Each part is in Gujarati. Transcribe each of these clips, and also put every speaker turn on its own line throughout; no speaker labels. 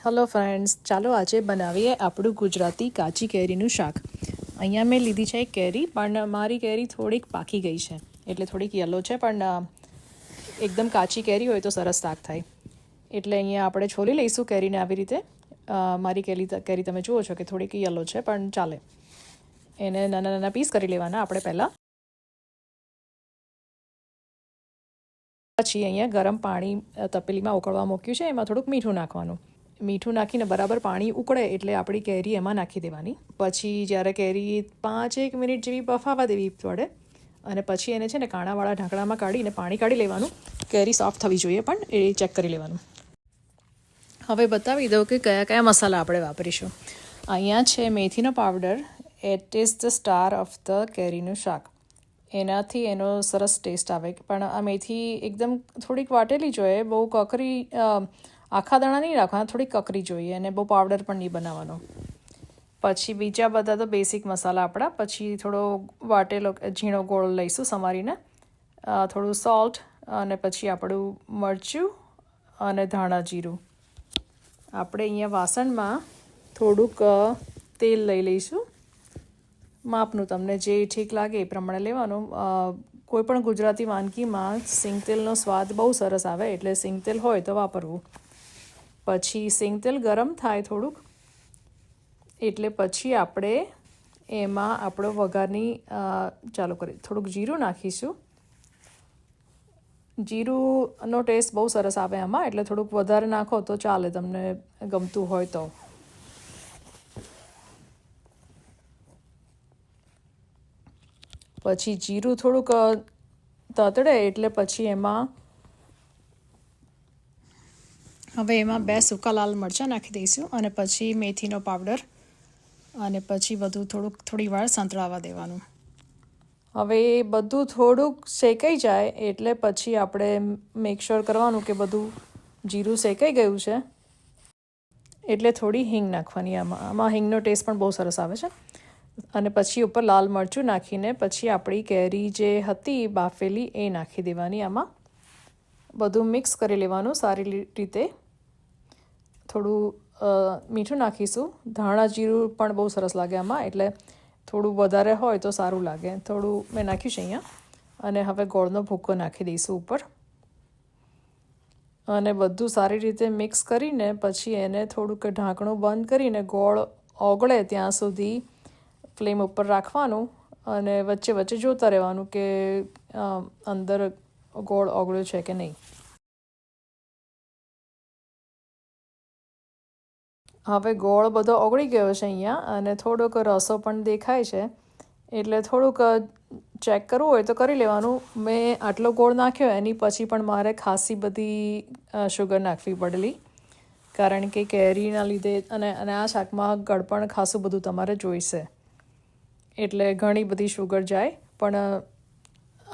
હેલો ફ્રેન્ડ્સ, ચાલો આજે બનાવીએ આપણું ગુજરાતી કાચી કેરીનું શાક. અહીંયા મેં લીધી છે એક કેરી, પણ મારી કેરી થોડીક પાકી ગઈ છે, એટલે થોડીક યલો છે, પણ એકદમ કાચી કેરી હોય તો સરસ શાક થાય. એટલે અહીંયા આપણે છોલી લઈશું કેરીને આવી રીતે. મારી કેરી તમે જુઓ છો કે થોડીક યલો છે, પણ ચાલે. એને નાના નાના પીસ કરી લેવાના આપણે પહેલાં. પછી અહીંયા ગરમ પાણી તપેલીમાં ઉકળવા મૂક્યું છે, એમાં થોડુંક મીઠું નાખવાનું. મીઠું નાખીને બરાબર પાણી ઉકળે એટલે આપણી કેરી એમાં નાખી દેવાની. પછી જ્યારે કેરી 5-1 મિનિટ જેવી બફાવા દેવી પડે, અને પછી એને છે ને કાણાવાળા ઢાંકણામાં કાઢીને પાણી કાઢી લેવાનું. કેરી સોફ્ટ થવી જોઈએ, પણ એ ચેક કરી લેવાનું. હવે બતાવી દઉં કે કયા કયા મસાલા આપણે વાપરીશું. અહીંયા છે મેથીનો powder. It is the star of the કેરીનું શાક. એનાથી એનો સરસ ટેસ્ટ આવે. પણ આ મેથી એકદમ થોડીક વાટેલી જોઈએ, બહુ કકરી આખા દાણા નહીં રાખવાના, થોડીક કકરી જોઈએ, અને બહુ પાવડર પણ નહીં બનાવવાનો. પછી બીજા બધા તો બેસિક મસાલા આપણા. પછી થોડો વાટેલો ઝીણો ગોળ લઈશું સમારીને, થોડું સોલ્ટ, અને પછી આપણું મરચું અને ધાણા જીરું. આપણે અહીંયા વાસણમાં થોડુંક તેલ લઈ લઈશું. માપનું તમને જે ઠીક લાગે એ પ્રમાણે લેવાનું. કોઈપણ ગુજરાતી વાનગીમાં સિંગતેલનો સ્વાદ બહુ સરસ આવે, એટલે સિંગતેલ હોય તો વાપરવું. પછી સિંગતેલ ગરમ થાય થોડુંક, એટલે પછી આપણે એમાં આપણો વઘારની ચાલુ કરી થોડુંક જીરું નાખીશું. જીરુંનો ટેસ્ટ બહુ સરસ આવે આમાં, એટલે થોડુંક વધારે નાખો તો ચાલે, તમને ગમતું હોય તો. પછી જીરું થોડુંક તતડે એટલે પછી એમાં 2 સૂકા લાલ મરચાં નાખી દઈશું, અને પછી મેથીનો પાવડર, અને પછી બધું થોડી વાર સંતળાવા દેવાનું. હવે એ બધું થોડુંક શેકાઈ જાય એટલે પછી આપણે મેક શ્યોર કરવાનું કે બધું જીરું શેકાઈ ગયું છે, એટલે થોડી હિંગ નાખવાની. આમાં હિંગનો ટેસ્ટ પણ બહુ સરસ આવે છે. અને પછી ઉપર લાલ મરચું નાખીને પછી આપણી કેરી જે હતી બાફેલી એ નાખી દેવાની. આમાં બધું મિક્સ કરી લેવાનું સારી રીતે. થોડું મીઠું નાખીશું. ધાણા જીરું પણ બહુ સરસ લાગે આમાં, એટલે થોડું વધારે હોય તો સારું લાગે. થોડું મેં નાખ્યું છે અહીંયા. અને હવે ગોળનો ભૂકો નાખી દઈશું ઉપર, અને બધું સારી રીતે મિક્સ કરીને પછી એને થોડુંક ઢાંકણું બંધ કરીને ગોળ ઓગળે ત્યાં સુધી ફ્લેમ ઉપર રાખવાનું, અને વચ્ચે વચ્ચે જોતા રહેવાનું કે અંદર ગોળ ઓગળ્યો છે કે નહીં. હવે ગોળ બધો ઓગળી ગયો છે અહીંયા, અને થોડોક રસો પણ દેખાય છે, એટલે થોડુંક ચેક કરવું હોય તો કરી લેવાનું. મેં આટલો ગોળ નાખ્યો, એની પછી પણ મારે ખાસી બધી શુગર નાખવી પડેલી, કારણ કે કેરીના લીધે અને આ શાકમાં ગળપણ ખાસું બધું તમારે જોઈશે, એટલે ઘણી બધી શુગર જાય. પણ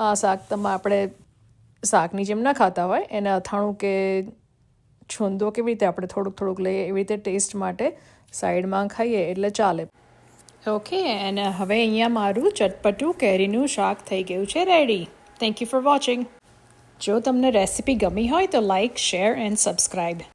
આ શાક આપણે શાકની જેમ ના ખાતા હોય, એને અથાણું કે છૂંદો કેવી રીતે આપણે થોડુંક લઈએ, એવી રીતે ટેસ્ટ માટે સાઈડમાં ખાઈએ એટલે ચાલે. ઓકે, અને હવે અહીંયા મારું ચટપટું કેરીનું શાક થઈ ગયું છે ready. Thank you for watching. જો તમને રેસિપી ગમી હોય તો લાઇક, શેર એન્ડ સબસ્ક્રાઈબ.